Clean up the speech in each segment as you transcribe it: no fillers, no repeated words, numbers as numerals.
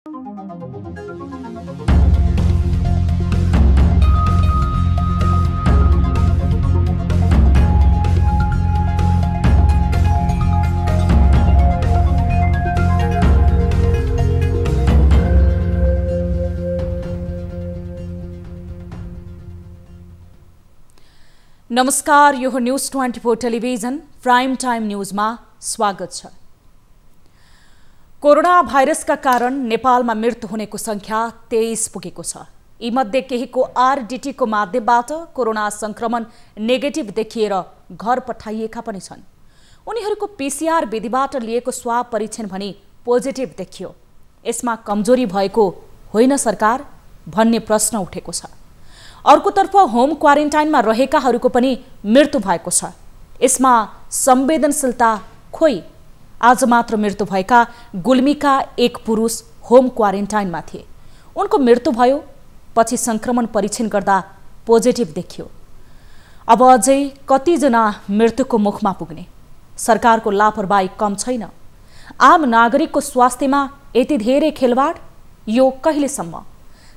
नमस्कार, यो news 24 television prime time न्यूजमा स्वागत छ। कोरोना भाइरसका कारण नेपालमा मृत्यु हुनेको संख्या 23 पुगेको छ। यीमध्ये केहीको आरडीटी को माध्यमबाट कोरोना संक्रमण नेगेटिभ देखिएर घर पठाइएका पनि छन्। उनीहरूको पीसीआर विधिबाट लिएको स्वाब परीक्षण भने पोजिटिभ देखियो। यसमा कमजोरी भएको होइन सरकार भन्ने प्रश्न उठेको छ। अर्कोतर्फ होम क्वारेन्टाइनमा रहेकाहरूको पनि मृत्यु भएको छ। यसमा संवेदनशीलता खोइ। आज मात्र मृत्यु भएका गुल्मीका एक पुरुष होम क्वारेन्टाइनमा थिए। उनको मृत्यु भयो, पछि संक्रमण परीक्षण गर्दा पोजिटिभ देखियो। अब अझै कतिजना मृत्युको मुखमा पुग्ने? सरकारको लापरवाही कम छैन। आम नागरिकको स्वास्थ्यमा यति धेरै खेलवाड, यो कहिलेसम्म?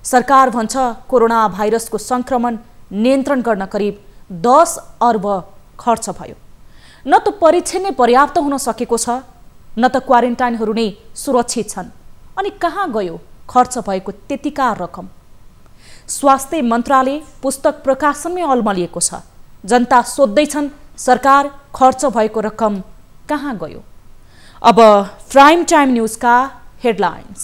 सरकार भन्छ कोरोना भाइरसको संक्रमण नियन्त्रण गर्न करिब 10 अर्ब खर्च भयो। न त परीक्षण नै पर्याप्त हुन सकेको छ, न त क्वारेन्टाइनहरू नै सुरक्षित छन्। अनि कहाँ गयो खर्च भएको त्यतिका रकम? स्वास्थ्य मन्त्रालय पुस्तक प्रकाशनमै अल्मलिएको छ। जनता सोध्दैछन् सरकार खर्च भएको रकम कहाँ गयो? अब प्राइम टाइम न्यूजका हेडलाइन्स।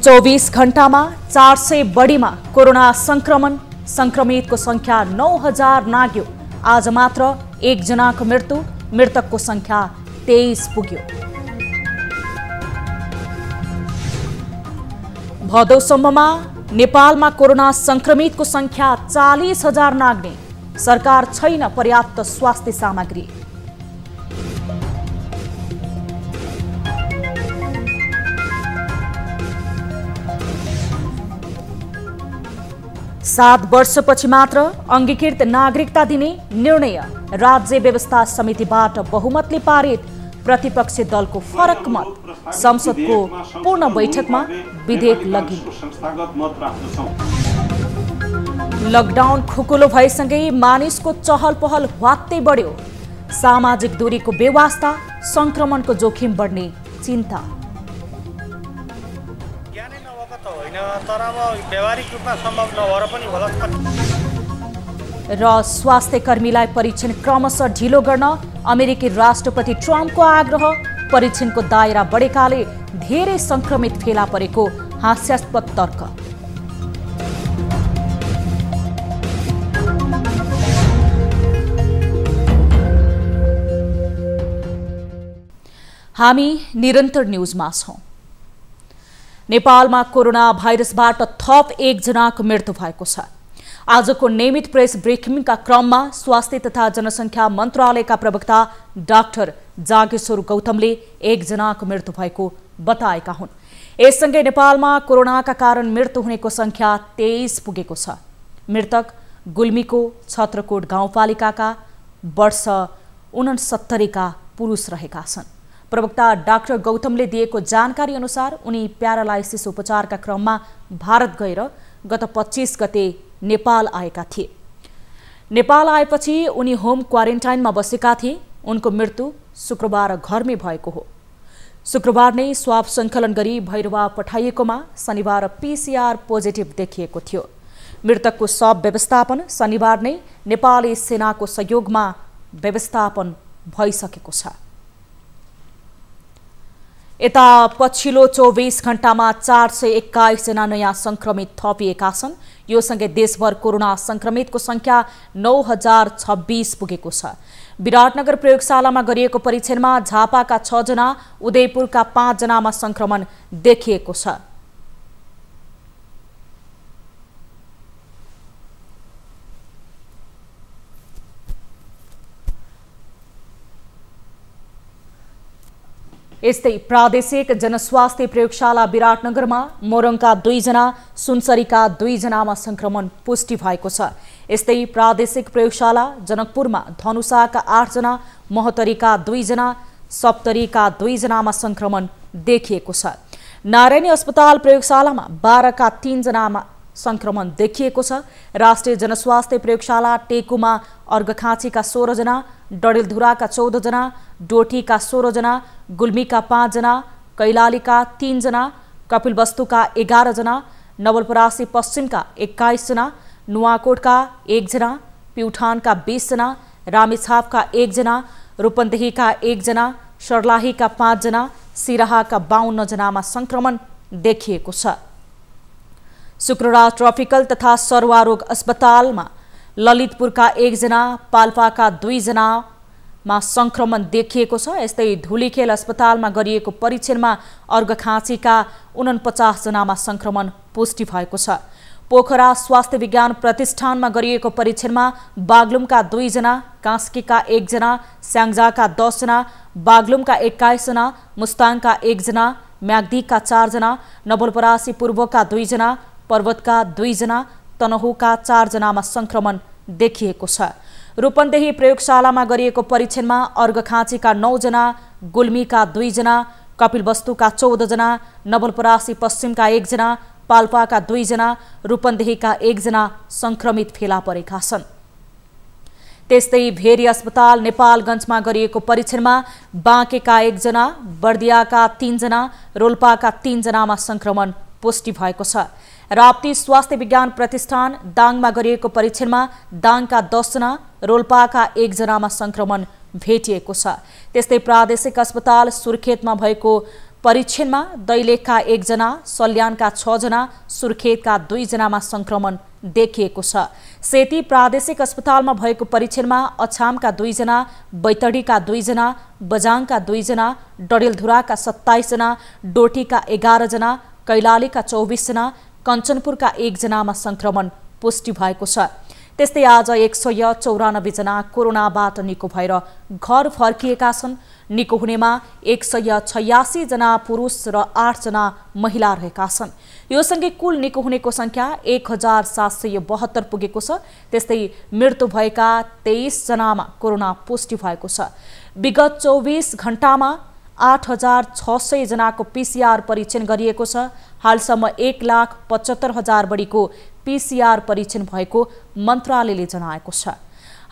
24 घण्टामा 400 बढीमा कोरोना संक्रमितको संख्या 9000 नाग्यो। आज मात्र एक जनाको मृत्यु, मृतकको संख्या 23 पुग्यो। भदौसम्ममा नेपालमा कोरोना संक्रमितको संख्या 40,000 नाग्ने। सरकार छैन पर्याप्त स्वास्थ्य सामग्री। सात वर्षपछि मात्र अंगीकृत नागरिकता दिने निर्णय। राज्य व्यवस्था समितिबाट बहुमतले पारित। प्रतिपक्षी दलको फरक मत। संसदको पूर्ण बैठकमा विधेयक लगियो। लकडाउन खुकुलो भएसँगै मानिसको चहल पहल ह्वात्तै बढ्यो। सामाजिक दूरीको बेवास्ता, संक्रमणको जोखिम बढ्ने चिन्ता। तर अब व्यावहारिक रूपमा सम्भव नभएर पनि होला। र स्वास्थ्य कर्मीलाई परीक्षण क्रमशः ढिलो गर्न अमेरिकी राष्ट्रपति ट्रम्पको आग्रह। परीक्षणको दायरा बढेकाले धेरै संक्रमित फेला परेको हास्यास्पद तर्क। हामी निरन्तर न्यूजमा छौं। नेपालमा कोरोना भाइरसबाट थप एक जनाको मृत्यु भएको छ। आजको नियमित प्रेस ब्रिफिङका क्रममा स्वास्थ्य तथा जनसङ्ख्या मन्त्रालयका प्रवक्ता डाक्टर जागेश्वर गौतमले एक जनाको मृत्यु भएको बताएका हुन्। यससँगै नेपालमा कोरोनाका कारण मृत्यु हुनेको संख्या 23 पुगेको छ। मृतक गुल्मीको छत्रकोट गाउँपालिकाका वर्ष 69 का पुरुष रहेका छन्। प्रवक्ता डाक्टर गौतमले दिएको जानकारी अनुसार उनी प्यारालाइसिस उपचारका क्रममा भारत गएर गत 25 गते नेपाल आएका थिए। नेपाल आएपछि उनी होम क्वारेन्टाइनमा बसेका थिए। उनको मृत्यु शुक्रबार घरमै भएको हो। शुक्रबार नै स्वाब सङ्कलन गरी भैरवा पठाइएकोमा शनिबार पीसीआर पोजिटिभ देखिएको थियो। मृतकको शव व्यवस्थापन शनिबार नै नेपाली सेनाको सहयोगमा व्यवस्थापन भइसकेको छ। यता पछिल्लो 24 घण्टामा 421 जना नयाँ संक्रमित थपिएका छन्। यो सँगै देशभर कोरोना संक्रमितको संख्या 9026 पुगेको छ। विराटनगर प्रयोगशालामा गरिएको परीक्षणमा झापाका 6 जना, उदयपुरका 5 जनामा संक्रमण देखिएको छ। यस्तै प्रादेशिक जनस्वास्थ्य प्रयोगशाला विराटनगरमा मोरङका 2 जना, सुनसरीका 2 जनामा संक्रमण पुष्टि भएको छ। यस्तै प्रादेशिक प्रयोगशाला जनकपुरमा धनुषाका 8 जना, महोत्तरीका 2 जना, सप्तरीका 2 जनामा संक्रमण देखिएको छ। नारायणी अस्पताल प्रयोगशालामा 12 का 3 जनामा संक्रमण देखिएको छ। राष्ट्रिय जनस्वास्थ्य प्रयोगशाला टेकुमा अर्घखाँचीका 16 जना, डडेलधुराका 14 जना, डोटीका 16 जना, गुल्मीका 5 जना, कैलालीका 3 जना, कपिलवस्तुका 11 जना, नवलपरासी पश्चिमका 21 जना, नुवाकोटका 1 जना, प्युठानका 20 जना, रामेछापका 1 जना, रूपन्देहीका 1 जना, सर्लाहीका 5 जना, सिराहाका 52 जनामा संक्रमण देखिएको छ। शुक्रराज ट्रपिकल तथा सर्वारोग अस्पतालमा ललितपुरका 1 जना, पाल्पाका 2 जनामा संक्रमण देखिएको छ। यस्तै धुलीखेल अस्पतालमा गरिएको परीक्षणमा अर्घखाँचीका 49 जनामा संक्रमण पुष्टि भएको छ। पोखरा स्वास्थ्य विज्ञान प्रतिष्ठानमा गरिएको परीक्षणमा बागलुङका 2 जना, कास्कीका 1 जना, स्याङ्जाका 10 जना, बागलुङका 21 जना, मुस्ताङका 1 जना, म्याग्दीका 4 जना, नवलपरासी पूर्वका 2 जना, पर्वतका 2 जना, तनहुका 4 जनामा संक्रमण देखिएको छ। रूपन्देही प्रयोगशालामा गरिएको परीक्षणमा अर्घखाँचीका 9 जना, गुल्मीका 2 जना, कपिलवस्तुका 14 जना, नवलपरासी पश्चिमका 1 जना, पाल्पाका 2 जना, रूपन्देहीका 1 जना संक्रमित फेला परेका छन्। त्यस्तै भेरी अस्पताल नेपालगञ्जमा गरिएको परीक्षणमा बाँकेका 1 जना, बर्दियाका 3 जना, रोल्पाका 3 जनामा संक्रमण पुष्टि भएको छ। राप्ती स्वास्थ्य विज्ञान प्रतिष्ठान दाङमा गरिएको परीक्षणमा दाङका 10 जना, रोल्पाका 1 जनामा संक्रमण भेटिएको छ। त्यस्तै प्रादेशिक अस्पताल सुर्खेतमा भएको परीक्षणमा दैलेखका 1 जना, सल्यानका 6 जना, सुर्खेतका 2 जनामा संक्रमण देखिएको छ। सेती प्रादेशिक अस्पतालमा भएको परीक्षणमा अछामका 2 जना, बैतडीका 2 जना, बजाङका 2 जना, डडेलधुराका 27 जना, डोटीका 11 जना, कैलालीका 24 जना, कञ्चनपुरका 1 जनामा संक्रमण पुष्टि भएको छ। त्यस्तै आज 194 जना कोरोनाबाट निको भएर घर फर्किएका छन्। निको हुनेमा 186 जना पुरुष र 8 जना महिला रहेका छन्। यो सँगै कुल निको हुनेको संख्या 1772 पुगेको छ। त्यस्तै मृत्यु भएका 23 जनामा कोरोना पुष्टि भएको छ। विगत 24 घण्टामा 8600 जनाको पीसीआर परीक्षण गरिएको छ। हालसम्म 1,75,000 बढीको पीसीआर परीक्षण भएको मन्त्रालयले जनाएको छ।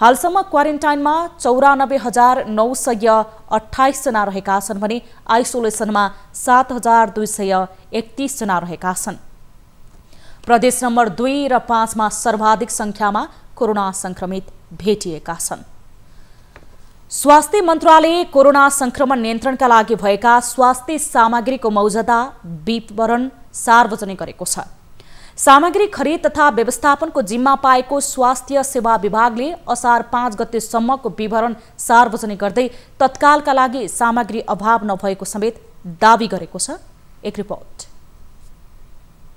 हालसम्म क्वारेन्टाइनमा 94,928 जना रहेका छन् भने आइसोलेसनमा 7,231 जना रहेका छन्। प्रदेश नम्बर 2 र 5 मा सर्वाधिक संख्यामा कोरोना संक्रमित भेटिएका छन्। स्वास्थ्य मन्त्रालयले कोरोना संक्रमण नियन्त्रणका लागि भएका स्वास्थ्य सामग्रीको मौजदा विवरण सार्वजनिक गरेको छ। सामग्री खरिद तथा व्यवस्थापनको जिम्मा पाएको स्वास्थ्य सेवा विभागले असार 5 गतेसम्मको विवरण सार्वजनिक गर्दै तत्कालका लागि सामग्री अभाव नभएको समेत दावी गरेको छ। एक रिपोर्ट।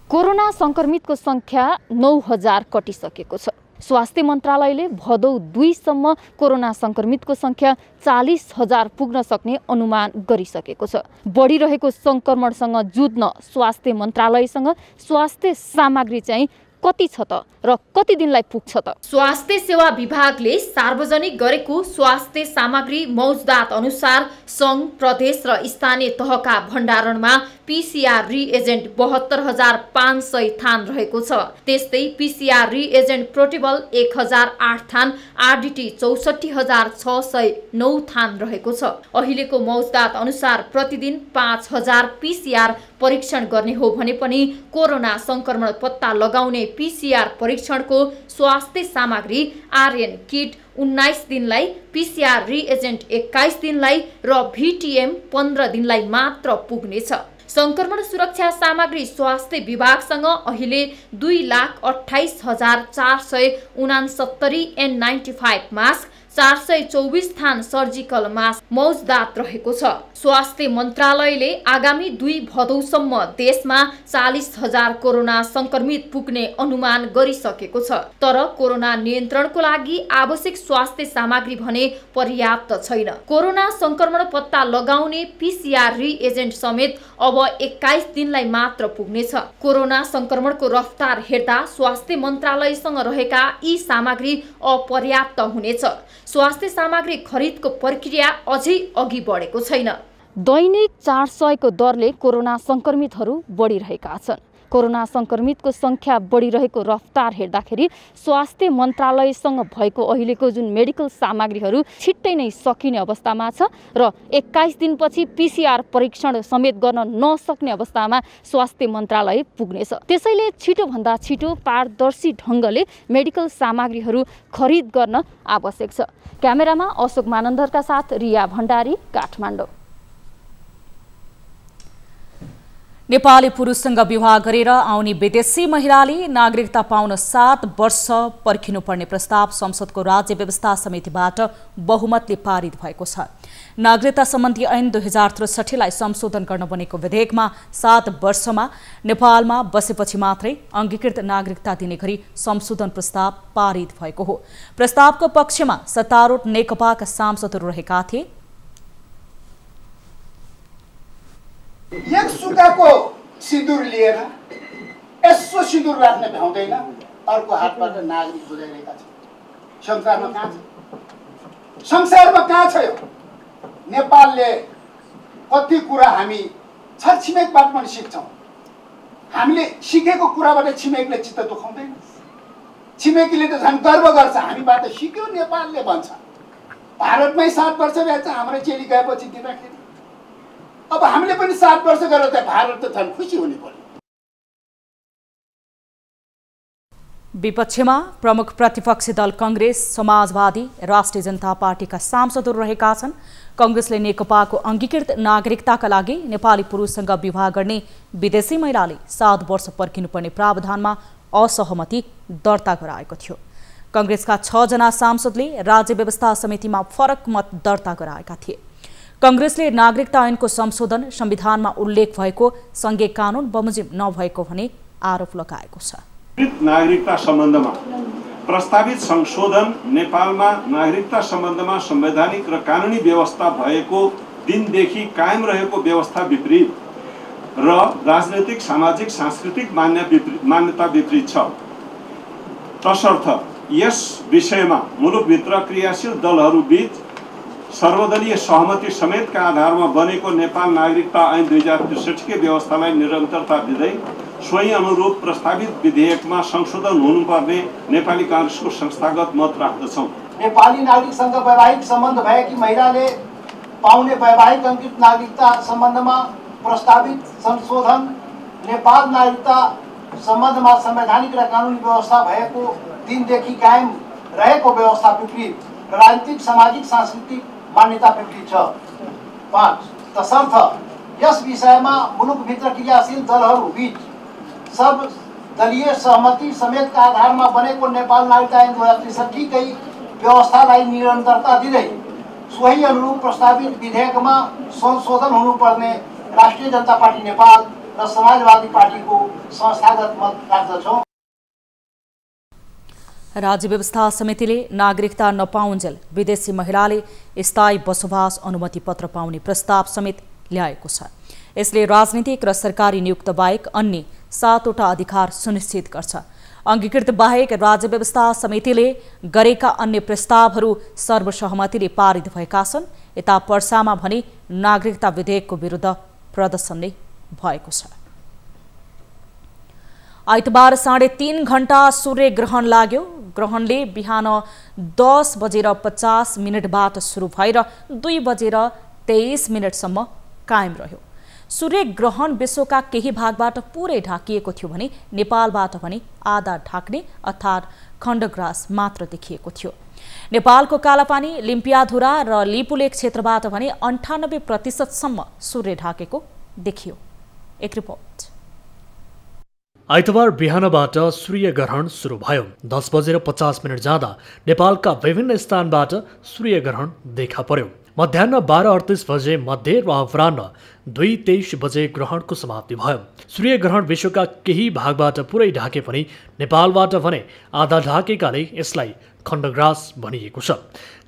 कोरोना संक्रमितको संख्या 9000 कटिसकेको छ। स्वास्थ्य मन्त्रालयले भदौ 2 सम्म कोरोना संक्रमितको संख्या 40,000 पुग्न सक्ने अनुमान गरिसकेको छ। बढिरहेको संक्रमणसँग जुझ्न स्वास्थ्य मन्त्रालयसँग स्वास्थ्य सामग्री चाहिँ कति छ त र कति दिनलाई पुग्छ त? स्वास्थ्य सेवा विभागले सार्वजनिक गरेको स्वास्थ्य सामग्री मौजदात अनुसार संघ, प्रदेश र स्थानीय तहका भण्डारणमा पीसीआर रिएजेन्ट 72,500 थान रहेको छ। त्यस्तै पीसीआर रिएजेन्ट पोर्टेबल 1008 थान, आरडीटी 64,609 थान रहेको छ। अहिलेको मौजदात अनुसार प्रतिदिन 5000 पीसीआर परीक्षण गर्ने हो भने पनि कोरोना संक्रमण पत्ता लगाउने पीसीआर परीक्षणको स्वास्थ्य सामग्री आरएन किट 19 दिनलाई, पीसीआर रिएजेन्ट 21 दिनलाई र भीटीएम 15 दिनलाई मात्र पुग्नेछ। संक्रमण सुरक्षा सामग्री स्वास्थ्य विभागसँग अहिले 2,28,469 N95 मास्क, 424 थान सर्जिकल मास्क मौजदात रहेको छ। स्वास्थ्य मन्त्रालयले आगामी 2 भदौसम्म देशमा 40,000 कोरोना संक्रमित पुग्ने अनुमान गरिसकेको छ। तर कोरोना नियन्त्रणको लागि आवश्यक स्वास्थ्य सामग्री भने पर्याप्त छैन। कोरोना संक्रमण पत्ता लगाउने पीसीआर रिएजेन्ट समेत अब 21 दिनलाई मात्र पुग्नेछ। कोरोना संक्रमणको रफ्तार हेर्दा स्वास्थ्य मन्त्रालयसँग रहेका यी सामग्री अपर्याप्त हुनेछ। स्वास्थ्य सामग्री खरिदको प्रक्रिया अझै अघि बढेको छैन। दैनिक 400 को दरले कोरोना संक्रमितहरू बढिरहेका छन्। कोरोना संक्रमितको संख्या बढिरहेको रफ्तार हेर्दाखेरि स्वास्थ्य मन्त्रालयसँग भएको अहिलेको जुन मेडिकल सामग्रीहरू छिट्टै नै सकिने अवस्थामा छ र 21 दिनपछि PCR परीक्षण समेत गर्न नसक्ने अवस्थामा स्वास्थ्य मन्त्रालय पुग्नेछ। त्यसैले छिटोभन्दा छिटो पारदर्शी ढङ्गले मेडिकल सामग्रीहरू खरिद गर्न आवश्यक छ। क्यामेरामा अशोक मानन्दरका साथ रिया भण्डारी, काठमाडौँ। नेपाली पुरुषसँग विवाह गरेर आउने विदेशी महिलाले नागरिकता पाउन 7 वर्ष पर्खिनुपर्ने प्रस्ताव संसदको राज्य व्यवस्था समितिबाट बहुमतले पारित भएको छ। नागरिकता सम्बन्धी ऐन 2063 लाई संशोधन गर्न बनेको विधेयकमा 7 वर्षमा नेपालमा बसेपछि मात्रै अङ्गीकृत नागरिकता दिने गरी संशोधन प्रस्ताव पारित भएको हो। प्रस्तावको पक्षमा सत्तारूढ नेकपाका सांसदहरू रहेका थिए। एक सुकाको सिन्दुर लिएर यसो सिन्दुर राख्न भ्याउँदैन, अर्को हातबाट नागरिक बुझाइरहेका छन्। संसारमा कहाँ छ? संसारमा कहाँ छ यो? नेपालले कति कुरा हामी छरछिमेकबाट पनि सिक्छौँ। हामीले सिकेको कुराबाट छिमेकले चित्त दुखाउँदैन। छिमेकीले त झन् गर्व गर्छ, हामीबाट सिक्यो नेपालले भन्छ। भारतमै 7 वर्ष भएछ, हाम्रो चेली गएपछि दिँदाखेरि अब हामीले पनि 7 वर्ष गरेर त भारत त झन् खुसी हुने पर्यो। विपक्षमा प्रमुख प्रतिपक्षी दल कांग्रेस, समाजवादी, राष्ट्रिय जनता पार्टीका सांसदहरू रहेका छन्। कांग्रेसले नेकपाको अङ्गीकृत नागरिकताका लागि नेपाली पुरुषसँग विवाह गर्ने विदेशी महिलाले 7 वर्ष पर्खिनुपर्ने प्रावधानमा असहमति दर्ता गराएको थियो। कांग्रेसका 6 जना सांसदले राज्य व्यवस्था समितिमा फरक मत दर्ता गराएका थिए। कांग्रेसले नागरिकता ऐनको संशोधन संविधानमा उल्लेख भएको संघीय कानून बमोजिम नभएको भने आरोप लगाएको छ। नागरिकता सम्बन्धमा प्रस्तावित संशोधन नेपालमा नागरिकता सम्बन्धमा संवैधानिक र कानुनी व्यवस्था भएको दिनदेखि कायम रहेको व्यवस्था विपरीत र राजनैतिक, सामाजिक, सांस्कृतिक मान्यता विपरीत छ। तसर्थ यस विषयमा मुलुकभित्र क्रियाशील दलहरूबीच सर्वदलीय सहमति समेतका आधारमा बनेको नेपाल नागरिकता ऐन 2063 के व्यवस्थालाई निरन्तरता दिँदै सोही अनुरूप प्रस्तावित विधेयकमा संशोधन हुनुपर्ने नेपाली कांग्रेसको संस्थागत मत राख्दछौँ। नेपाली नागरिकसँग वैवाहिक सम्बन्ध भएकी महिलाले पाउने वैवाहिक अङ्गीकृत नागरिकता सम्बन्धमा प्रस्तावित संशोधन नेपाल नागरिकता सम्बन्धमा संवैधानिक र कानुनी व्यवस्था भएको दिनदेखि कायम रहेको व्यवस्था विपरीत राजनीतिक, सामाजिक, सांस्कृतिक मान्यता विपरीत छ। 5 तसर्थ यस विषयमा मुलुकभित्र क्रियाशील दलहरूबीच सर्वदलीय सहमति समेतका आधारमा बनेको नेपाल नागरिकता ऐन 2063 कै व्यवस्थालाई निरन्तरता दिँदै सोही अनुरूप प्रस्तावित विधेयकमा संशोधन हुनुपर्ने राष्ट्रिय जनता पार्टी नेपाल र समाजवादी पार्टीको संस्थागत मत राख्दछौँ। राज्य व्यवस्था समितिले नागरिकता नपाउन्जेल विदेशी महिलाले स्थायी बसोबास अनुमति पत्र पाउने प्रस्ताव समेत ल्याएको छ। यसले राजनीतिक र सरकारी नियुक्त बाहेक अन्य 7 वटा अधिकार सुनिश्चित गर्छ। अङ्गीकृत बाहेक राज्य व्यवस्था समितिले गरेका अन्य प्रस्तावहरू सर्वसहमतिले पारित भएका छन्। यता पर्सामा भने नागरिकता विधेयकको विरुद्ध प्रदर्शन नै भएको छ। आइतबार 3.5 घण्टा सूर्य ग्रहण लाग्यो। ग्रहणले बिहान 10:50 सुरु भएर 2:23 कायम रह्यो। सूर्य ग्रहण विश्वका केही भागबाट पुरै ढाकिएको थियो भने नेपालबाट भने आधा ढाक्ने अर्थात् खण्डग्रास मात्र देखिएको थियो। नेपालको कालापानी, लिम्पियाधुरा र लिपुलेक क्षेत्रबाट भने 98% सूर्य ढाकेको देखियो। एक रिपोर्ट। आइतबार बिहानबाट सूर्य ग्रहण सुरु भयो। 10:50 जाँदा नेपालका विभिन्न स्थानबाट सूर्य ग्रहण देखा पर्यो। मध्याह 12:38 मध्ये र अपराह्न 2:23 ग्रहणको समाप्ति भयो। सूर्य ग्रहण विश्वका केही भागबाट पुरै ढाके पनि नेपालबाट भने आधा ढाकेकाले यसलाई खण्डग्रास भनिएको छ।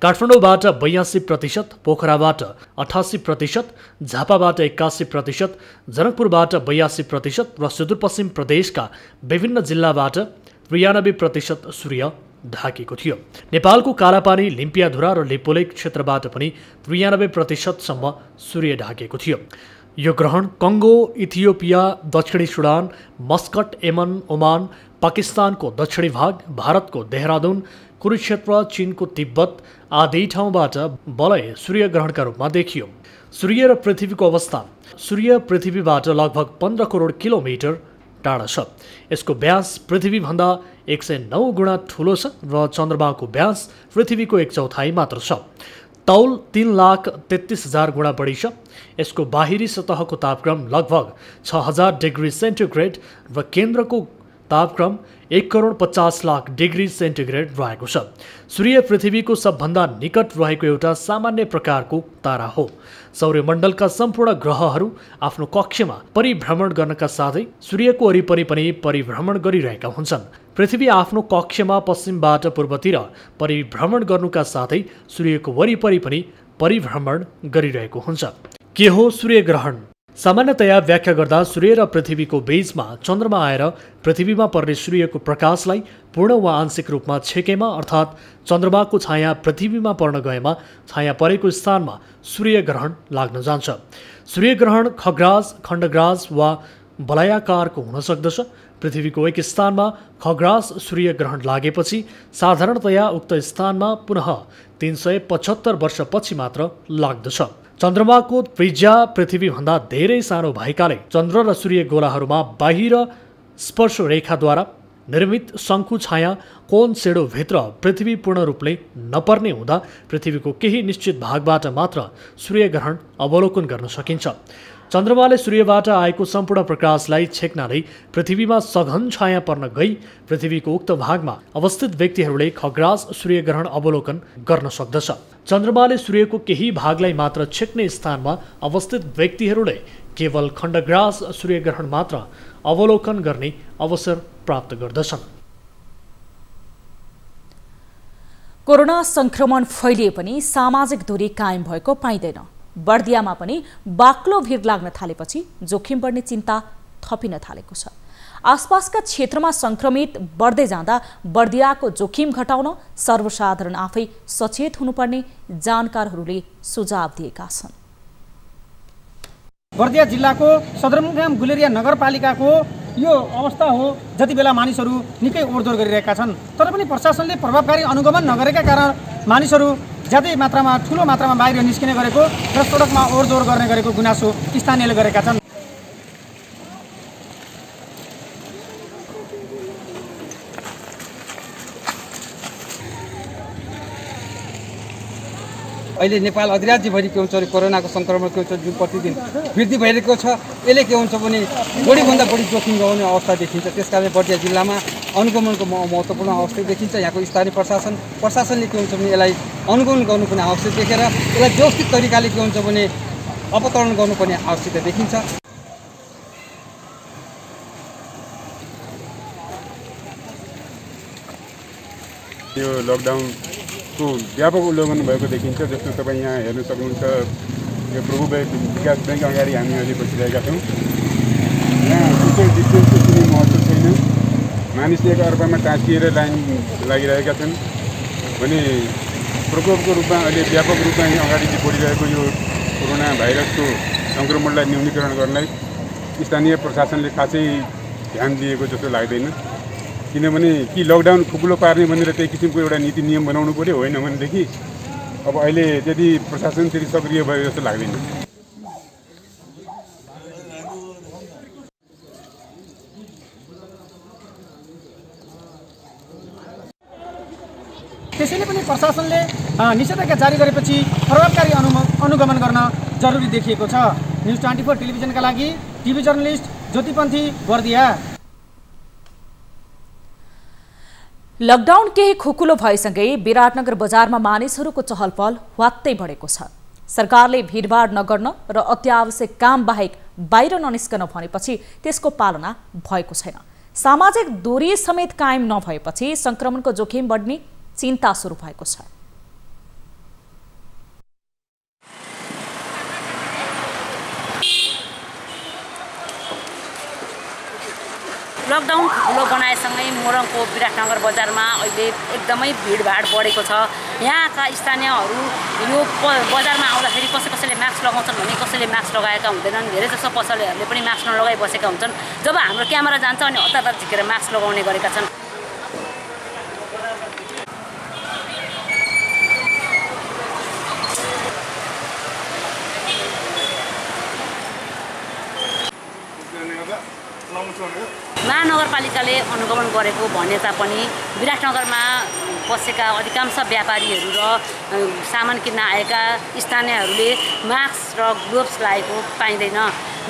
काठमाडौँबाट 82%, पोखराबाट 88%, झापाबाट 81%, जनकपुरबाट 82% र सुदूरपश्चिम प्रदेशका विभिन्न जिल्लाबाट 93% सूर्य ढाकेको थियो। नेपालको कालापानी, लिम्पियाधुरा र लिपोलेक क्षेत्रबाट पनि 93% सूर्य ढाकेको थियो। यो ग्रहण कङ्गो, इथियोपिया, दक्षिणी सुडान, मस्कट, यमन, ओमान, पाकिस्तानको दक्षिणी भाग, भारतको देहरादून, कुरुक्षेत्र, चीनको तिब्बत आदि ठाउँबाट बलय सूर्यग्रहणका रूपमा देखियो। सूर्य र पृथ्वीको अवस्था। सूर्य पृथ्वीबाट लगभग 15 करोड किलोमिटर टाढा छ। यसको व्यास पृथ्वीभन्दा 109 गुणा ठुलो छ र चन्द्रमाको व्यास पृथ्वीको 1/4 मात्र छ। तौल 3,33,000 गुणा बढी छ। यसको बाहिरी सतहको तापक्रम लगभग 6000 डिग्री सेन्टिग्रेड र केन्द्रको तापक्रम 1,50,00,000 डिग्री सेन्टिग्रेड रहेको छ। सूर्य पृथ्वीको सबभन्दा निकट रहेको एउटा सामान्य प्रकारको तारा हो। सौर्यमण्डलका सम्पूर्ण ग्रहहरू आफ्नो कक्षमा परिभ्रमण गर्नका साथै सूर्यको वरिपरि पनि परिभ्रमण गरिरहेका हुन्छन्। पृथ्वी आफ्नो कक्षमा पश्चिमबाट पूर्वतिर परिभ्रमण गर्नुका साथै सूर्यको वरिपरि पनि परिभ्रमण गरिरहेको हुन्छ। के हो सूर्यग्रहण? सामान्यतया व्याख्या गर्दा सूर्य र पृथ्वीको बीचमा चन्द्रमा आएर पृथ्वीमा पर्ने सूर्यको प्रकाशलाई पूर्ण वा आंशिक रूपमा छेकेमा अर्थात् चन्द्रमाको छाया पृथ्वीमा पर्न गएमा छाया परेको स्थानमा सूर्यग्रहण लाग्न जान्छ। सूर्यग्रहण खग्रास, खण्डग्रास वा वलयाकारको हुन सक्दछ। पृथ्वीको एक स्थानमा खग्रास सूर्यग्रहण लागेपछि साधारणतया उक्त स्थानमा पुनः 375 वर्षपछि मात्र लाग्दछ। चन्द्रमाको त्रिज्या पृथ्वीभन्दा धेरै सानो भएकाले चन्द्र र सूर्य गोलाहरूमा बाहिर स्पर्श रेखाद्वारा निर्मित शङ्कु छाया कोन सेडोभित्र पृथ्वी पूर्ण रूपले नपर्ने हुँदा पृथ्वीको केही निश्चित भागबाट मात्र सूर्यग्रहण अवलोकन गर्न सकिन्छ। चन्द्रमाले सूर्यबाट आएको सम्पूर्ण प्रकाशलाई छेक्नाले पृथ्वीमा सघन छाया पर्न गई पृथ्वीको उक्त भागमा अवस्थित व्यक्तिहरूले खग्रास सूर्यग्रहण अवलोकन गर्न सक्दछ। चन्द्रमाले सूर्यको केही भागलाई मात्र छेक्ने स्थानमा अवस्थित व्यक्तिहरूले केवल खण्डग्रास सूर्यग्रहण मात्र अवलोकन गर्ने अवसर प्राप्त गर्दछन्। कोरोना संक्रमण फैलिए पनि सामाजिक दूरी कायम भएको पाइँदैन। बर्दियामा पनि बाक्लो भिड लाग्न थालेपछि जोखिम बढ्ने चिन्ता थपिन थालेको छ। आसपासका क्षेत्रमा संक्रमित बढ्दै जाँदा बर्दियाको जोखिम घटाउन सर्वसाधारण आफै सचेत हुनुपर्ने जानकारहरूले सुझाव दिएका छन्। बर्दिया जिल्लाको सदरमुकाम गुलेरिया नगरपालिकाको यो अवस्था हो। जति बेला मानिसहरू निकै ओरदोर गरिरहेका छन् तर पनि प्रशासनले प्रभावकारी अनुगमन नगरेका कारण मानिसहरू ज्यादै मात्रामा ठुलो मात्रामा बाहिर निस्किने गरेको र सडकमा ओरदोर गर्ने गरेको गुनासो स्थानीयले गरेका छन्। अहिले नेपाल अधिराज्यभरि के हुन्छ भने कोरोनाको सङ्क्रमण के हुन्छ जुन प्रतिदिन वृद्धि भइरहेको छ यसले के हुन्छ भने बढीभन्दा बढी जोखिम गराउने अवस्था देखिन्छ। त्यसकारणले बर्दिया जिल्लामा अनुगमनको महत्त्वपूर्ण आवश्यक देखिन्छ। यहाँको स्थानीय प्रशासनले के हुन्छ भने यसलाई अनुगमन गर्नुपर्ने आवश्यक देखेर यसलाई व्यवस्थित तरिकाले के हुन्छ भने अपतरण गर्नुपर्ने आवश्यकता देखिन्छ। यो लकडाउनको व्यापक उल्लङ्घन भएको देखिन्छ। जस्तो तपाईँ यहाँ हेर्न सक्नुहुन्छ यो प्रभु विकास ब्याङ्क अगाडि हामी अहिले बसिरहेका छौँ। यहाँ सोसियल डिस्टेन्सको कुनै महत्त्व छैन। मानिसले एक अर्कामा टाँसिएर लाइन लागिरहेका छन् भने प्रकोपको रूपमा अहिले व्यापक रूपमा यहाँ अगाडि बढिरहेको यो कोरोना भाइरसको सङ्क्रमणलाई न्यूनीकरण गर्नलाई स्थानीय प्रशासनले खासै ध्यान दिएको जस्तो लाग्दैन। किनभने कि लकडाउन खुकुलो पार्ने भनेर त्यही किसिमको एउटा नीति नियम बनाउनु पर्यो, होइन भनेदेखि अब अहिले त्यति प्रशासन त्यति सक्रिय भयो जस्तो लाग्दैन। त्यसैले पनि प्रशासनले निषेधाज्ञा जारी गरेपछि प्रभावकारी अनुगमन गर्न जरुरी देखिएको छ। न्युज 24 टेलिभिजनका लागि टिभी जर्नलिस्ट ज्योतिपन्थी, बर्दिया। लकडाउन केही खुकुलो भएसँगै विराटनगर बजारमा मानिसहरूको चहलपहल ह्वात्तै बढेको छ। सरकारले भिडभाड नगर्न र अत्यावश्यक काम बाहेक बाहिर ननिस्कन भनेपछि त्यसको पालना भएको छैन। सामाजिक दूरी समेत कायम नभएपछि संक्रमणको जोखिम बढ्ने चिन्ता सुरु भएको छ। लकडाउन ठुलो बनाएसँगै मोरङको विराटनगर बजारमा अहिले एकदमै भिडभाड बढेको छ। यहाँका स्थानीयहरू यो बजारमा आउँदाखेरि कसैले मास्क लगाउँछन् भने कसैले मास्क लगाएका हुँदैनन्। धेरैजसो पसलेहरूले पनि मास्क नलगाई बसेका हुन्छन्। जब हाम्रो क्यामेरा जान्छ अनि हतार झिकेर मास्क लगाउने गरेका छन्। महानगरपालिकाले अनुगमन गरेको भने तापनि विराटनगरमा बसेका अधिकांश व्यापारीहरू र सामान किन्न आएका स्थानीयहरूले मास्क र ग्लोभ्स लगाएको पाइँदैन।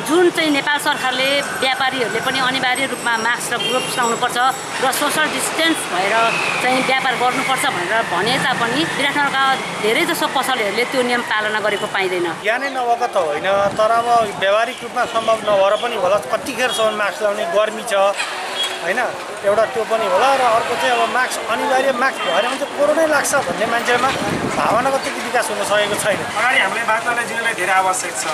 जुन चाहिँ नेपाल सरकारले व्यापारीहरूले पनि अनिवार्य रूपमा मास्क र ग्लोभ्स लाउनुपर्छ र सोसल डिस्टेन्स भएर चाहिँ व्यापार गर्नुपर्छ भनेर भने तापनि विराटनगरका धेरैजसो पसलेहरूले त्यो नियम पालना गरेको पाइँदैन। ज्ञानै नभएको त होइन, तर अब व्यावहारिक रूपमा सम्भव नभएर पनि होला। कतिखेरसम्म मास्क लाउने, गर्मी छ होइन, एउटा त्यो पनि होला। र अर्को चाहिँ अब मास्क अनिवार्य मास्क भएर भने चाहिँ कोरोनै लाग्छ भन्ने मान्छेमा भावनाको त्यति विकास हुन सकेको छैन। अगाडि हामीले बात गर्न जिल्लालाई धेरै आवश्यक छ।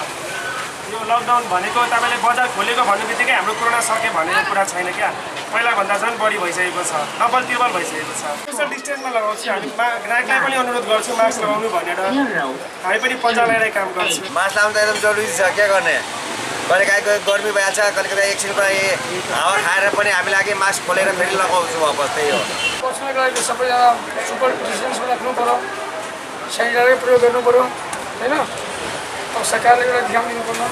यो लकडाउन भनेको तपाईँले बजार खोलेको भन्ने बित्तिकै हाम्रो कोरोना सक्यो भन्ने कुरा छैन क्या। पहिलाभन्दा झन् बढी भइसकेको छ, डबल ट्रिपल भइसकेको छ। सोसल डिस्टेन्समा लगाउँछु, हामी ग्राहकलाई पनि अनुरोध गर्छु मास्क लगाउनु भनेर। हामी पनि पञ्चालयलाई काम गर्छु। मास्क लाउनु त एकदम जरुरी छ, के गर्ने। कहिलेकाहीँ गर्मी भइहाल्छ, कहिलेकाहीँ एकछिन पनि हावा खाएर पनि हामी लागि मास्क खोलेर फेरि लगाउँछु वापस। त्यही हो। पर्सनको लागि सबैजना सुपर डिस्टेन्समा राख्नु पऱ्यो, सेनिटाइजर प्रयोग गर्नु पऱ्यो होइन। अब सरकारले एउटा ध्यान दिनु पर्यो।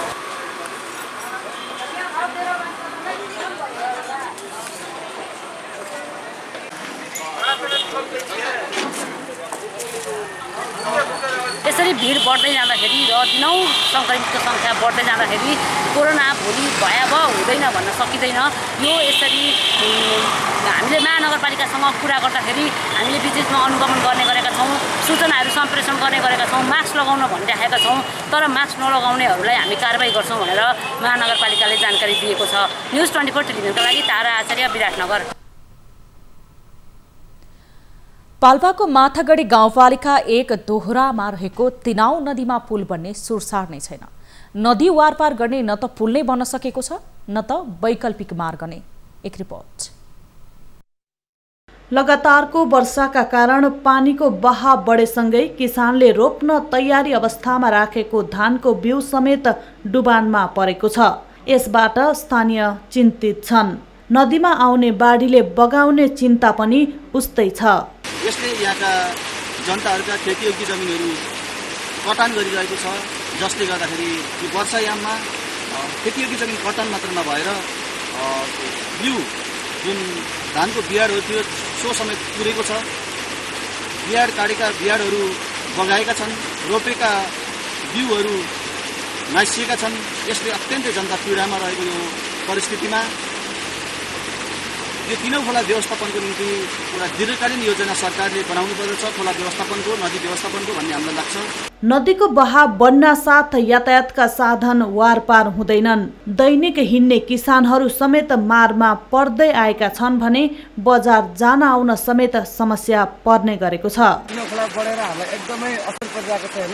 यसरी भिड बढ्दै जाँदाखेरि र दिनौँ सङ्क्रमितको सङ्ख्या बढ्दै जाँदाखेरि कोरोना भोलि भयावह हुँदैन भन्न सकिँदैन। यो यसरी हामीले महानगरपालिकासँग कुरा गर्दाखेरि हामीले बिचमा अनुगमन गर्ने गरेका छौँ, सूचनाहरू सम्प्रेषण गर्ने गरेका छौँ, मास्क लगाउन भनिराखेका छौँ। तर मास्क नलगाउनेहरूलाई हामी कारबाही गर्छौँ भनेर महानगरपालिकाले जानकारी दिएको छ। न्युज 24 टेलिभिजनका लागि तारा आचार्य, विराटनगर। पाल्पाको माथागढी गाउँपालिका 1 दोहोरामा रहेको तिनाउ नदीमा पुल बन्ने सुरसार नै छैन। नदी वारपार गर्ने न त पुल नै बन्न सकेको छ न त वैकल्पिक मार्ग नै। एक रिपोर्ट। लगातारको वर्षाका कारण पानीको बहाव बढेसँगै किसानले रोप्न तयारी अवस्थामा राखेको धानको बिउ समेत डुबानमा परेको छ। यसबाट स्थानीय चिन्तित छन्। नदीमा आउने बाढीले बगाउने चिन्ता पनि उस्तै छ। यसले यहाँका जनताहरूका खेतीयोग्य जमिनहरू कटान गरिरहेको छ, जसले गर्दाखेरि यो वर्षायाममा खेतीयोग्य जमिन कटान मात्र नभएर बिउ जुन धानको बियाडहरू थियो सो समेत पुरेको छ। बियाड काटेका बियाडहरू बगाएका छन्, रोपेका बिउहरू नासिएका छन्। यसले अत्यन्तै जनता पीडामा रहेको यो परिस्थितिमा यो तीनों खोला व्यवस्थापनको निम्ति एउटा दीर्घकालीन योजना सरकारले बनाउनु पर्दछ। खोला व्यवस्थापनको, नदी व्यवस्थापनको भन्ने हामीलाई लाग्छ। नदीको बहाव बढ्न साथ यातायातका साधन वारपार हुँदैनन्। दैनिक हिँड्ने किसानहरू समेत मारमा पर्दै आएका छन् भने बजार जान आउन समेत समस्या पर्ने गरेको छ। तीनों खोला बढेर हामीलाई एकदमै असर परिरहेको छ हैन।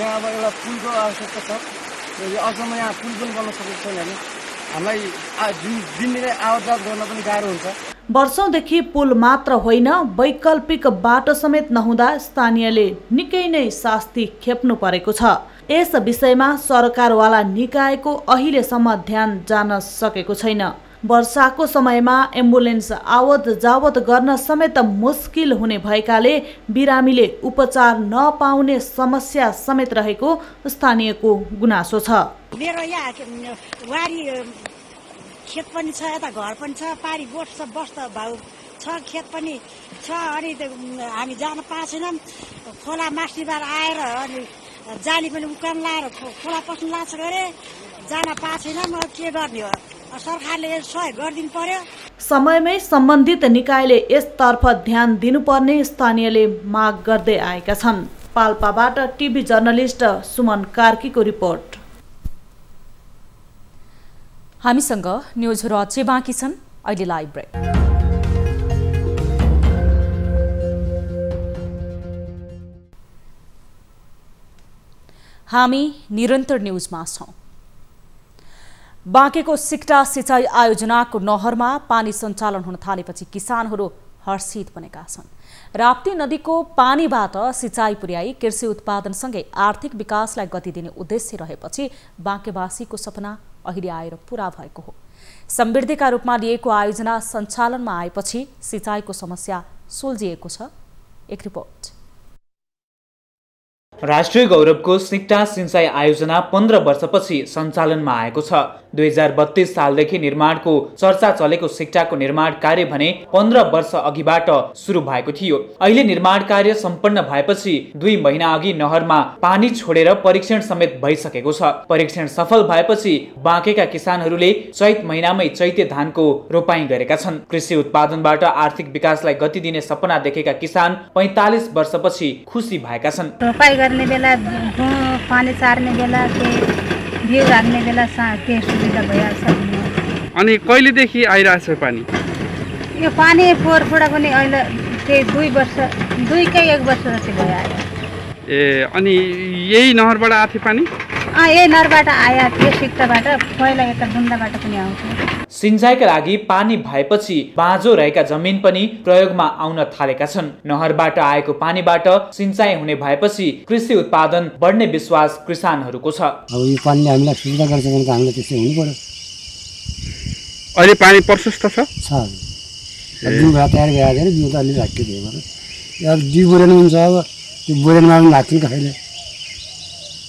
यहाँ अब एउटा पुलको आवश्यकता छ। यो अझसम्म यहाँ पुल पनि बन्न सकेको छैन हैन। हामीलाई दिनदिनै आवतजावत गर्न पनि गाह्रो हुन्छ। वर्षौंदेखि पुल मात्र होइन वैकल्पिक बाटो समेत नहुँदा स्थानीयले निकै नै शास्ति खेप्नु परेको छ। यस विषयमा सरकारवाला निकायको अहिलेसम्म ध्यान जान सकेको छैन। वर्षाको समयमा एम्बुलेन्स आवत जावत गर्न समेत मुस्किल हुने भएकाले बिरामीले उपचार नपाउने समस्या समेत रहेको स्थानीयको गुनासो छ। मेरो यहाँ वारी खेत पनि छ, यता घर पनि छ, पारी बोट छ, बस्दा भाउ छ, खेत पनि छ। अनि हामी जान पाएको छैनौँ। खोला मास्टिबार आएर अनि जाली पनि उकान लाएर खोला पस्नु लाग्छ गरे, जान पाएको छैनौँ। अब के गर्ने हो, सरकारले सहयोग गरिदिनु पर्यो। समयमै सम्बन्धित निकायले यसतर्फ ध्यान दिनुपर्ने स्थानीयले माग गर्दै आएका छन्। पाल्पाबाट टिभी जर्नलिस्ट सुमन कार्कीको रिपोर्ट। हामीसँग न्युजहरू अझै बाँकी छन्। अहिले लाइभ ब्रेक। हामी निरन्तर न्युजमा छौँ। बाँकेको सिक्टा सिँचाइ आयोजनाको नहरमा पानी सञ्चालन हुन थालेपछि किसानहरू हर्षित बनेका छन्। राप्ती नदीको पानीबाट सिँचाइ पुर्याई कृषि उत्पादनसँगै आर्थिक विकासलाई गति दिने उद्देश्य रहेपछि बाँकेवासीको सपना अहिले आएर पूरा भएको हो। समृद्धिका रूपमा लिएको आयोजना सञ्चालनमा आएपछि सिँचाइको समस्या सुल्झिएको छ। एक रिपोर्ट। राष्ट्रिय गौरवको सिक्टा सिंचाई आयोजना 15 वर्षपछि सञ्चालनमा आएको छ। 2032 सालदेखि निर्माणको चर्चा चलेको सिक्टाको निर्माण कार्य भने 15 वर्ष अघिबाट सुरु भएको थियो। अहिले निर्माण कार्य सम्पन्न भएपछि 2 महिना अघि नहरमा पानी छोडेर परीक्षण समेत भइसकेको छ। परीक्षण सफल भएपछि बाँकेका किसानहरूले चैत महिनामै चैते धानको रोपाइँ गरेका छन्। कृषि उत्पादनबाट आर्थिक विकासलाई गति दिने सपना देखेका किसान 45 वर्षपछि खुसी भएका छन्। गर्ने बेला पानी सार्ने बेला बिउ राख्ने बेला के सुविधा भइहाल्छ। अनि कहिलेदेखि आइरहेछ पानी? यो पानी फोहोरफोडा पनि अहिले त्यही 2 वर्ष 1 वर्ष जति भयो आयो। ए अनि यही नहरबाट आथे पानी? यही नहरबाट आया थियो। सिक्टाबाट पहिला यता बुन्दाबाट पनि आउँथ्यो। सिंचाइका लागि पानी भएपछि बाँझो रहेका जमिन पनि प्रयोगमा आउन थालेका छन्। नहरबाट आएको पानीबाट सिंचाइ हुने भएपछि कृषि उत्पादन बढ्ने विश्वास किसानहरूको छ। अब यो पानीले हामीलाई सुविधा गर्छ भने हामीलाई त्यस्तै हुनु पर्यो। अहिले पानी प्रशस्त छ? बिउ तयार भएर बिउ त अलि राखिदियो भने अब बिउ बोरेन हुन्छ। अब त्यो बोरेनमा पनि लाग्छ नि कहिले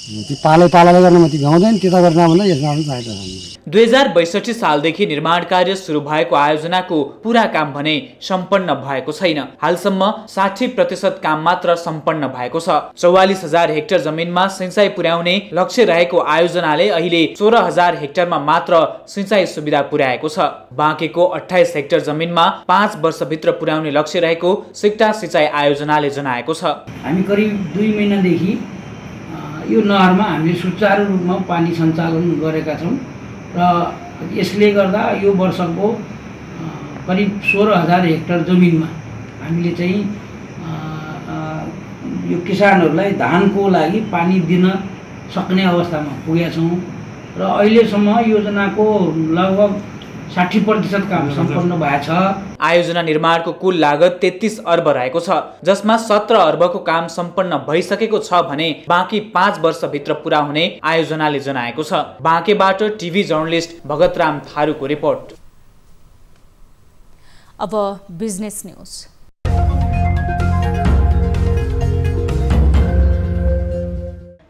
त्यो पालाले गर्न मात्रै भ्याउँदैन। त्यता गर्न भन्दा यसमा पनि फाइदा छ। 2062 सालदेखि निर्माण कार्य सुरु भएको आयोजनाको पूरा काम भने सम्पन्न भएको छैन। हालसम्म 60% काम मात्र सम्पन्न भएको छ। 44,000 हेक्टर जमिनमा सिंचाइ पुर्याउने लक्ष्य रहेको आयोजनाले अहिले 16,000 हेक्टरमा मात्र सिंचाइ सुविधा पुर्याएको छ। बाँकेको 28 हेक्टर जमिनमा 5 वर्षभित्र पुर्याउने लक्ष्य रहेको सिक्टा सिंचाइ आयोजनाले जनाएको छ। हामी करिब 2 महिनादेखि यो नहरमा हामीले सुचारू रूपमा पानी सञ्चालन गरेका छौँ र यसले गर्दा यो वर्षको करिब 16,000 हेक्टर जमिनमा हामीले चाहिँ यो किसानहरूलाई धानको लागि पानी दिन सक्ने अवस्थामा पुगेका छौँ र अहिलेसम्म योजनाको लगभग 60% काम सम्पन्न भएको छ। आयोजना निर्माणको कुल लागत 33 अर्ब रहेको छ, जसमा 17 अर्बको काम सम्पन्न भइसकेको छ भने बाँकी 5 वर्षभित्र पूरा हुने आयोजनाले जनाएको छ। बाँकेबाट टिभी जर्नलिस्ट भगतराम थारूको रिपोर्ट। अब बिजनेस न्यूज।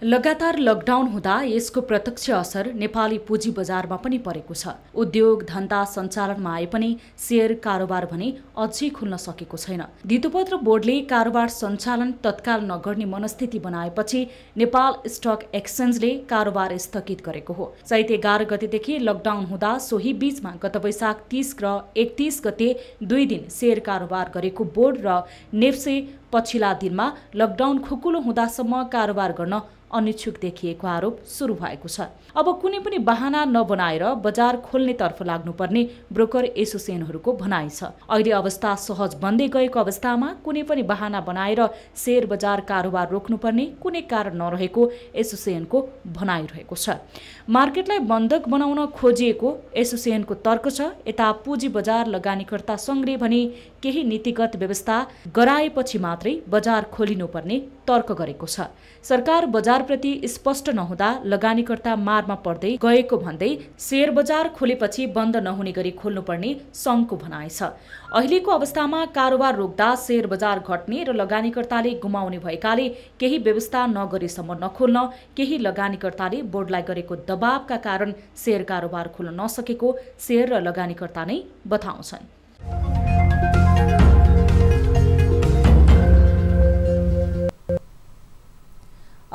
लगातार लकडाउन हुँदा यसको प्रत्यक्ष असर नेपाली पुँजी बजारमा पनि परेको छ। उद्योग धन्दा सञ्चालनमा आए पनि शेयर कारोबार भने अझै खुल्न सकेको छैन। धितोपत्र बोर्डले कारोबार सञ्चालन तत्काल नगर्ने मनस्थिति बनाएपछि नेपाल स्टक एक्सचेन्जले कारोबार स्थगित गरेको हो। चैत 11 गतेदेखि लकडाउन हुँदा सोही बीचमा गत वैशाख 30 र 31 गते 2 दिन शेयर कारोबार गरेको बोर्ड र नेप्से पछिल्ला दिनमा लकडाउन खुकुलो हुँदासम्म कारोबार गर्न अनिच्छुक देखिएको आरोप सुरु भएको छ। अब कुनै पनि बहाना नबनाएर बजार खोल्नेतर्फ लाग्नुपर्ने ब्रोकर एसोसिएसनहरूको भनाइ छ। अहिले अवस्था सहज बन्दै गएको अवस्थामा कुनै पनि बहाना बनाएर शेयर बजार कारोबार रोक्नुपर्ने कुनै कारण नरहेको एसोसिएसनको भनाइ रहेको छ। मार्केटलाई बन्धक बनाउन खोजिएको एसोसिएसनको तर्क छ। यता पुँजी बजार लगानीकर्ता सङ्घले भने केही नीतिगत व्यवस्था गराएपछि मात्रै बजार खोलिनुपर्ने तर्क गरेको छ। सरकार बजारप्रति स्पष्ट नहुँदा लगानीकर्ता मारमा पर्दै गएको भन्दै शेयर बजार खोलेपछि बन्द नहुने गरी खोल्नुपर्ने सङ्घको भनाइ छ। अहिलेको अवस्थामा कारोबार रोक्दा शेयर बजार घट्ने र लगानीकर्ताले गुमाउने भएकाले केही व्यवस्था नगरेसम्म नखोल्न केही लगानीकर्ताले बोर्डलाई गरेको दबावका कारण शेयर कारोबार खोल्न नसकेको शेयर र लगानीकर्ता नै बताउँछन्।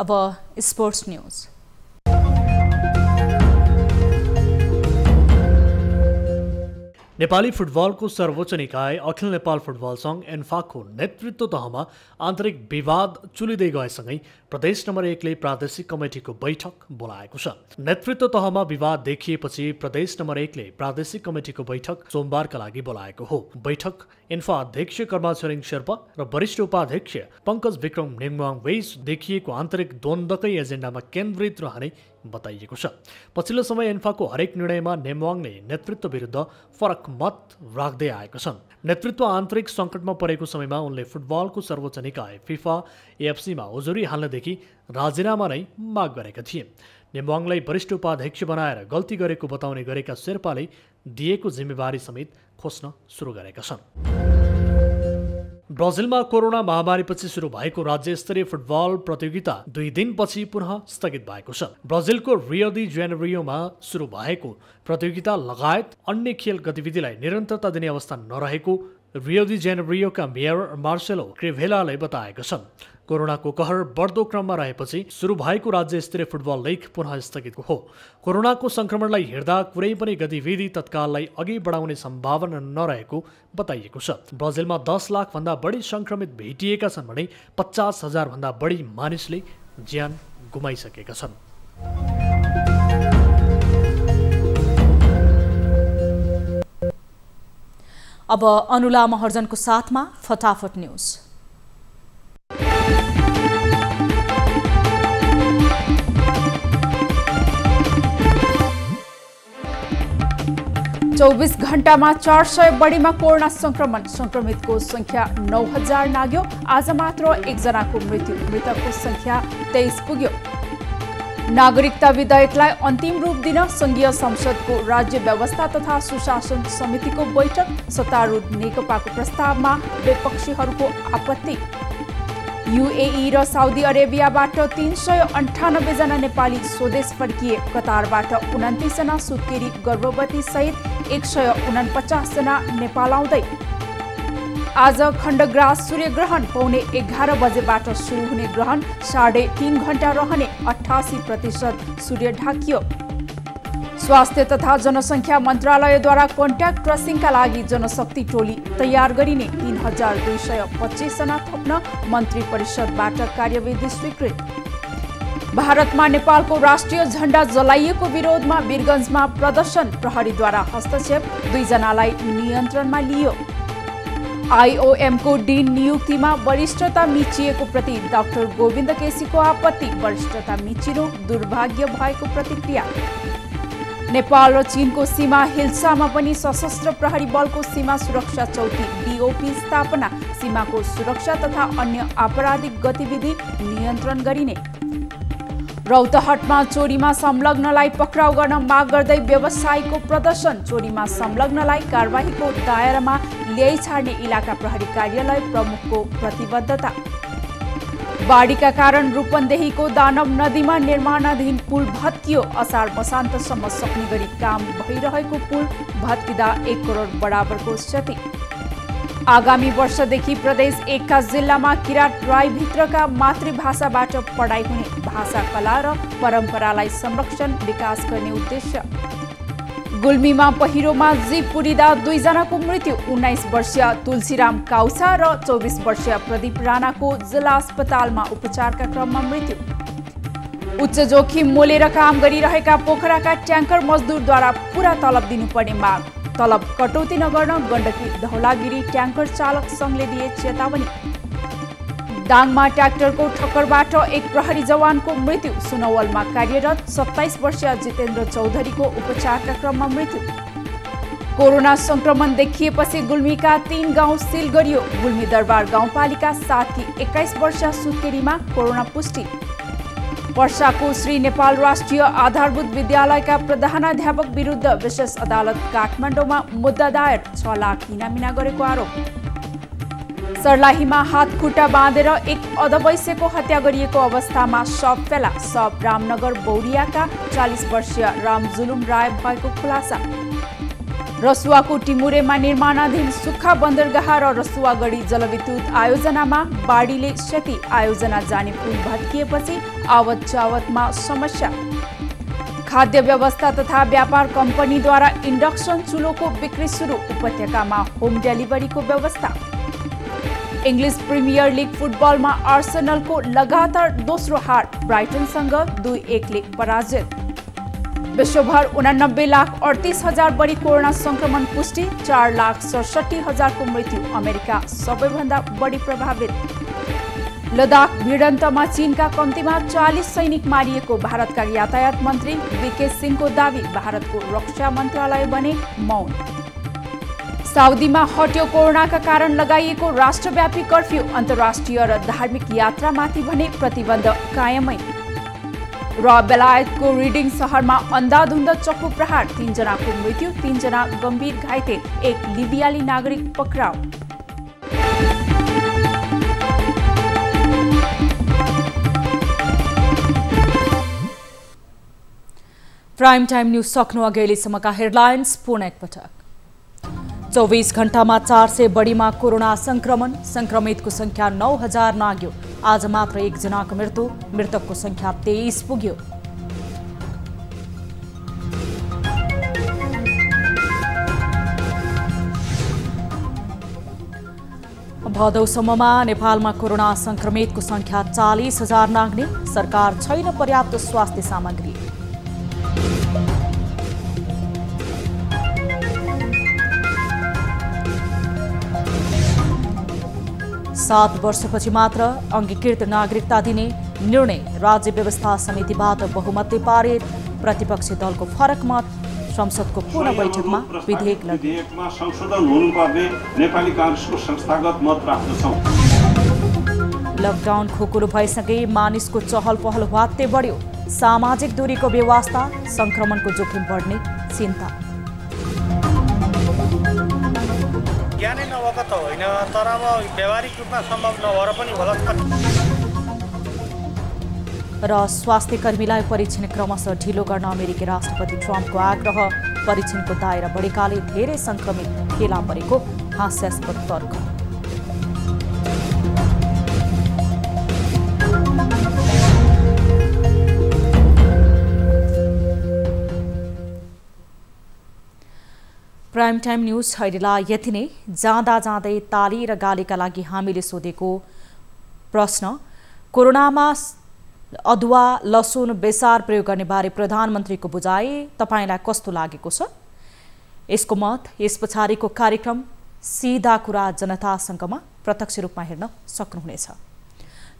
अब स्पोर्ट्स न्यूज। नेपाली फुटबलको सर्वोच्च निकाय अखिल नेपाल फुटबल सङ्घ एन्फाको नेतृत्व तहमा आन्तरिक विवाद चुलिँदै गएसँगै प्रदेश नम्बर 1 ले प्रादेशिक कमिटीको बैठक बोलाएको छ। नेतृत्व तहमा विवाद देखिएपछि प्रदेश नम्बर 1 ले प्रादेशिक कमिटीको बैठक सोमबारका लागि बोलाएको हो। बैठक एन्फा अध्यक्ष कर्मा छिरिङ शेर्पा र वरिष्ठ उपाध्यक्ष पङ्कज विक्रम नेङमाङ वेस देखिएको आन्तरिक द्वन्द्वकै एजेन्डामा केन्द्रित रहने बताइएको छ। पछिल्लो समय एन्फाको हरेक निर्णयमा नेमवाङले नेतृत्व विरुद्ध फरक मत राख्दै आएको छन्। नेतृत्व आन्तरिक सङ्कटमा परेको समयमा उनले फुटबलको सर्वोच्च निकाय फिफा एएफसीमा उजुरी हाल्नदेखि राजीनामा नै माग गरेका थिए। नेमवाङलाई वरिष्ठ उपाध्यक्ष बनाएर गल्ती गरेको बताउने गरेका शेर्पाले दिएको जिम्मेवारी समेत खोज्न सुरु गरेका छन्। ब्राजिलमा कोरोना महामारीपछि सुरु भएको राज्य स्तरीय फुटबल प्रतियोगिता 2 दिनपछि पुनः स्थगित भएको छ। ब्राजिलको रियो डी जेनेरियोमा सुरु भएको प्रतियोगिता लगायत अन्य खेल गतिविधिलाई निरन्तरता दिने अवस्था नरहेको रियो डी जेनेरियोका मेयर मार्सेलो क्रिभेलाले बताएका छन्। कोरोनाको कहर बढ्दो क्रममा रहेपछि सुरु भएको राज्य स्तरीय फुटबल लिग पुनः स्थगित हो। कोरोनाको संक्रमणलाई हेर्दा कुनै पनि गतिविधि तत्काललाई अघि बढाउने सम्भावना नरहेको बताइएको छ। ब्राजिलमा 10 लाख भन्दा बढी संक्रमित भेटिएका छन् भने 50,000 भन्दा बढी मानिसले ज्यान गुमाइसकेका छन्। अब अनुला महर्जनको साथमा फटाफट न्यूज। चौबीस घण्टामा 400 बढीमा कोरोना संक्रमितको संख्या 9,000 नाग्यो। आज मात्र 1 जनाको मृत्यु, मृतकको संख्या 23 पुग्यो। नागरिकता विधेयकलाई अन्तिम रूप दिन संघीय संसदको राज्य व्यवस्था तथा सुशासन समितिको बैठक। सत्तारूढ नेकपाको प्रस्तावमा विपक्षीहरूको आपत्ति। यूएई र साउदी अरेबियाबाट 398 जना नेपाली स्वदेश फर्किए। कतारबाट 29 जना सुत्केरी गर्भवती सहित 149 जना नेपाल आउँदै। आज खण्डग्रास सूर्यग्रहण पौने 11 बजेबाट सुरु हुने ग्रहण 3.5 घण्टा रहने। 88% सूर्य ढाकियो। स्वास्थ्य तथा जनसङ्ख्या मन्त्रालयद्वारा कन्ट्याक्ट ट्रेसिङका लागि जनशक्ति टोली तयार गरिने। 3,225 जना थप्न मन्त्री परिषदबाट कार्यविधि स्वीकृत। भारतमा नेपालको राष्ट्रिय झण्डा जलाइएको विरोधमा वीरगञ्जमा प्रदर्शन, प्रहरीद्वारा हस्तक्षेप, 2 जनालाई नियन्त्रणमा लियो। आईओएमको डीन नियुक्तिमा वरिष्ठता मिचिएको प्रति डाक्टर गोविन्द केसीको आपत्ति। वरिष्ठता मिचिनु दुर्भाग्य भएको प्रतिक्रिया। नेपाल र चीनको सीमा हिल्सामा पनि सशस्त्र प्रहरी बलको सीमा सुरक्षा चौकी डीओपी स्थापना। सीमाको सुरक्षा तथा अन्य आपराधिक गतिविधि नियन्त्रण गरिने। रौतहटमा चोरीमा संलग्नलाई पक्राउ गर्न माग गर्दै व्यवसायीको प्रदर्शन। चोरीमा संलग्नलाई कारबाहीको दायरामा ल्याइ छाड्ने इलाका प्रहरी कार्यालय प्रमुखको प्रतिबद्धता। बाढीका कारण रूपन्देहीको दानव नदीमा निर्माणाधीन पुल भत्कियो। असार मसान्तसम्म सक्ने गरी काम भइरहेको पुल भत्किँदा 1 करोड बराबरको क्षति। आगामी वर्षदेखि प्रदेश 1 का जिल्लामा किरात राईभित्रका मातृभाषाबाट पढाइ हुने। भाषा कला र परम्परालाई संरक्षण विकास गर्ने उद्देश्य। गुल्मीमा पहिरोमा जीप पुरिँदा 2 जनाको मृत्यु। 19 वर्षीय तुलसीराम काउसा र 24 वर्षीय प्रदीप राणाको जिल्ला अस्पतालमा उपचारका क्रममा मृत्यु। उच्च जोखिम मोलेर काम गरिरहेका पोखराका ट्याङ्कर मजदुरद्वारा पूरा तलब दिनुपर्ने माग। तलब कटौती नगर्न गण्डकी धौलागिरी ट्याङ्कर चालक सङ्घले दिए चेतावनी। दाङमा ट्र्याक्टरको ठक्करबाट 1 प्रहरी जवानको मृत्यु। सुनवलमा कार्यरत 27 वर्षीय जितेन्द्र चौधरीको उपचारका क्रममा मृत्यु। कोरोना संक्रमण देखिएपछि गुल्मीका 3 गाउँ सिल गरियो। गुल्मी दरबार गाउँपालिका 7 की 21 वर्षीय सुत्केरीमा कोरोना पुष्टि। वर्षाको श्री नेपाल राष्ट्रिय आधारभूत विद्यालयका प्रधानाध्यापक विरुद्ध विशेष अदालत काठमाडौँमा मुद्दा दायर। 6 लाख इनामिना गरेको आरोप। सर्लाहीमा हात खुट्टा बाँधेर 1 अधवैश्यको हत्या गरिएको अवस्थामा शव फेला। शव रामनगर बौरियाका 40 वर्षीय रामजुलुम राय भएको खुलासा। रसुवाको टिमुरेमा निर्माणाधीन सुक्खा बन्दरगाह र रसुवागढी जलविद्युत आयोजनामा बाढीले क्षति। आयोजना जाने पुल भत्किएपछि आवत जावतमा समस्या। खाद्य व्यवस्था तथा व्यापार कम्पनीद्वारा इन्डक्सन चुलोको बिक्री सुरु। उपत्यकामा होम डेलिभरीको व्यवस्था। इङ्ग्लिस प्रिमियर लिग फुटबलमा आर्सेनलको लगातार दोस्रो हार। ब्राइटनसँग 2-1 ले पराजित। विश्वभर 89,38,000 बढी कोरोना संक्रमण पुष्टि। 4,67,000 को मृत्यु। अमेरिका सबैभन्दा बढी प्रभावित। लद्दाख भिडन्तमा चीनका कम्तीमा 40 सैनिक मारिएको भारतका यातायात मन्त्री वीके सिंहको दावी। भारतको रक्षा मन्त्रालय बने मौन। साउदीमा हट्यो कोरोनाका कारण लगाइएको राष्ट्रव्यापी कर्फ्यू। अन्तर्राष्ट्रिय र धार्मिक यात्रामाथि भने प्रतिबन्ध कायमै। र बेलायतको रिडिङ सहरमा अन्धाधुन्द चक्कु प्रहार। 3 जनाको मृत्यु, 3 जना गम्भीर घाइते। एक लिबियाली नागरिक पक्राउ। प्राइम टाइम न्यूज सक्नु अघि अहिलेसम्मका हेडलाइन्स पुनः एकपटक। 24 घण्टामा 400 बढीमा कोरोना संक्रमण। संक्रमितको संख्या 9000 नाग्यो। आज मात्र 1 जनाको मृत्यु, मृतकको संख्या 23 पुग्यो। भदौसम्ममा नेपालमा कोरोना संक्रमितको संख्या 40,000 नाग्ने। सरकार छैन पर्याप्त स्वास्थ्य सामग्री। सात वर्षपछि मात्र अङ्गीकृत नागरिकता दिने निर्णय। राज्य व्यवस्था समितिबाट बहुमतले पारित। प्रतिपक्षी दलको फरक मत। संसदको पूर्ण बैठकमा विधेयकमा संशोधन हुनुपर्ने नेपाली कांग्रेसको संस्थागत मत राख्दछौँ। लकडाउन खोकुलो भएसँगै मानिसको चहल पहल ह्वात्तै बढ्यो। सामाजिक दूरीको व्यवस्था, संक्रमणको जोखिम बढ्ने चिन्ता। ज्ञानै नभएको त होइन, तर अब व्यावहारिक रूपमा सम्भव नभएर पनि होला। र स्वास्थ्य कर्मीलाई परीक्षण क्रमशः ढिलो गर्न अमेरिकी राष्ट्रपति ट्रम्पको आग्रह। परीक्षणको दायरा बढेकाले धेरै संक्रमित फेला परेको हास्यास्पद तर्क। प्राइम टाइम न्यूज अहिलेलाई यति नै। जाँदा जाँदै ताली र गालीका लागि हामीले सोधेको प्रश्न, कोरोनामा अदुवा लसुन बेसार प्रयोग गर्ने बारे प्रधानमन्त्रीको बुझाइ तपाईलाई कस्तो लागेको छ? यसको मत यस पछाडिको कार्यक्रम सीधा कुरा जनतासँगमा प्रत्यक्ष रूपमा हेर्न सक्नुहुनेछ।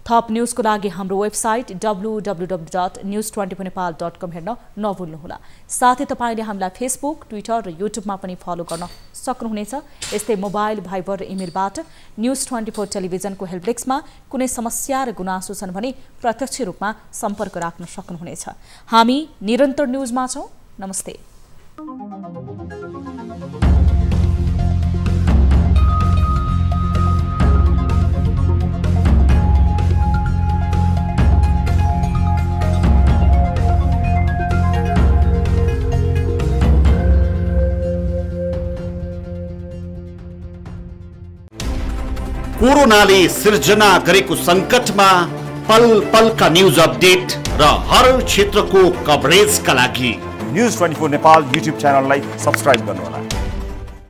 थप न्यूजको लागि हाम्रो वेबसाइट www.news24nepal.com हेर्न नभुल्नुहोला। साथै तपाईले हामीलाई फेसबुक, ट्विटर र युट्युबमा पनि फलो गर्न सक्नुहुनेछ। यस्तै मोबाइल, भाइबर र इमेलबाट न्यूज 24 टेलिभिजनको हेल्पडेस्कमा कुनै समस्या र गुनासो छन् भने प्रत्यक्ष रूपमा सम्पर्क राख्न सक्नुहुनेछ। हामी निरन्तर न्यूजमा छौं। नमस्ते। कोरोनाले सिर्जना गरेको संकटमा पल पलका न्यूज अपडेट र हर क्षेत्रको कभरेजका लागि न्यूज 24 नेपाल युट्युब च्यानललाई सब्स्क्राइब गर्नुहोला।